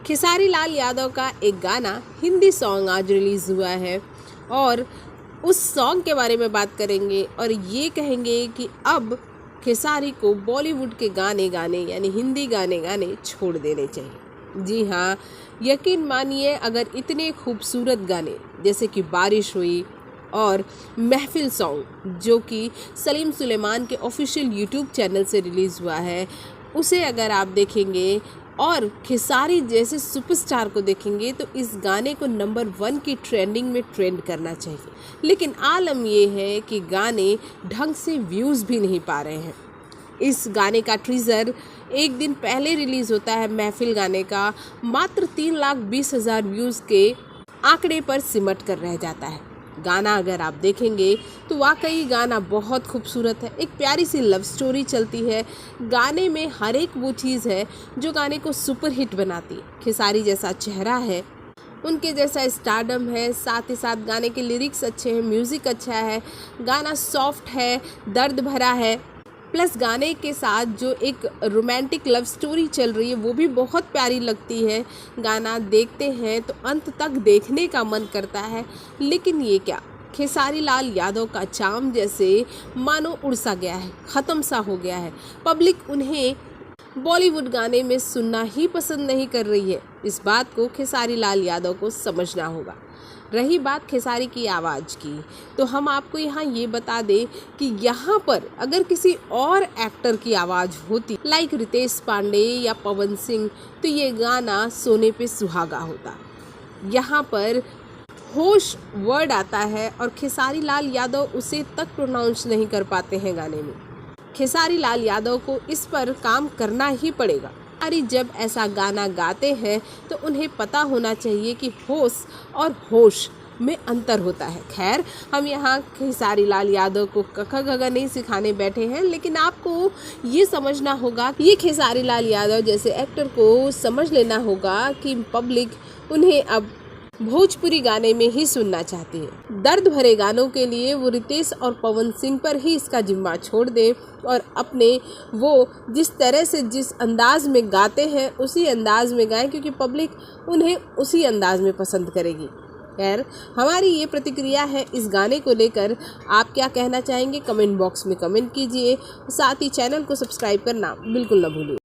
खेसारी लाल यादव का एक गाना हिंदी सॉन्ग आज रिलीज़ हुआ है और उस सॉन्ग के बारे में बात करेंगे और ये कहेंगे कि अब खेसारी को बॉलीवुड के गाने गाने यानी हिंदी गाने गाने छोड़ देने चाहिए। जी हाँ, यकीन मानिए, अगर इतने खूबसूरत गाने जैसे कि बारिश हुई और महफिल सॉन्ग जो कि सलीम सुलेमान के ऑफिशियल यूट्यूब चैनल से रिलीज़ हुआ है, उसे अगर आप देखेंगे और खेसारी जैसे सुपरस्टार को देखेंगे तो इस गाने को नंबर 1 की ट्रेंडिंग में ट्रेंड करना चाहिए। लेकिन आलम ये है कि गाने ढंग से व्यूज़ भी नहीं पा रहे हैं। इस गाने का टीज़र एक दिन पहले रिलीज़ होता है महफिल गाने का, मात्र 3,20,000 व्यूज़ के आंकड़े पर सिमट कर रह जाता है। गाना अगर आप देखेंगे तो वाकई गाना बहुत खूबसूरत है। एक प्यारी सी लव स्टोरी चलती है। गाने में हर एक वो चीज़ है जो गाने को सुपर हिट बनाती है। खेसारी जैसा चेहरा है, उनके जैसा स्टारडम है, साथ ही साथ गाने के लिरिक्स अच्छे हैं, म्यूज़िक अच्छा है, गाना सॉफ्ट है, दर्द भरा है, प्लस गाने के साथ जो एक रोमांटिक लव स्टोरी चल रही है वो भी बहुत प्यारी लगती है। गाना देखते हैं तो अंत तक देखने का मन करता है। लेकिन ये क्या, खेसारी लाल यादव का चार्म जैसे मानो उड़ सा गया है, ख़त्म सा हो गया है। पब्लिक उन्हें बॉलीवुड गाने में सुनना ही पसंद नहीं कर रही है। इस बात को खेसारी लाल यादव को समझना होगा। रही बात खेसारी की आवाज़ की, तो हम आपको यहाँ ये बता दें कि यहाँ पर अगर किसी और एक्टर की आवाज़ होती लाइक रितेश पांडे या पवन सिंह तो ये गाना सोने पे सुहागा होता। यहाँ पर होश वर्ड आता है और खेसारी लाल यादव उसे तक प्रोनाउंस नहीं कर पाते हैं गाने में। खेसारी लाल यादव को इस पर काम करना ही पड़ेगा। अरे जब ऐसा गाना गाते हैं तो उन्हें पता होना चाहिए कि होश और होश में अंतर होता है। खैर, हम यहाँ खेसारी लाल यादव को कखा गगा नहीं सिखाने बैठे हैं, लेकिन आपको ये समझना होगा कि ये खेसारी लाल यादव जैसे एक्टर को समझ लेना होगा कि पब्लिक उन्हें अब भोजपुरी गाने में ही सुनना चाहती है। दर्द भरे गानों के लिए वो रितेश और पवन सिंह पर ही इसका जिम्मा छोड़ दें और अपने वो जिस तरह से जिस अंदाज में गाते हैं उसी अंदाज में गाएं, क्योंकि पब्लिक उन्हें उसी अंदाज में पसंद करेगी। खैर, हमारी ये प्रतिक्रिया है इस गाने को लेकर। आप क्या कहना चाहेंगे कमेंट बॉक्स में कमेंट कीजिए। साथ ही चैनल को सब्सक्राइब करना बिल्कुल न भूलिए।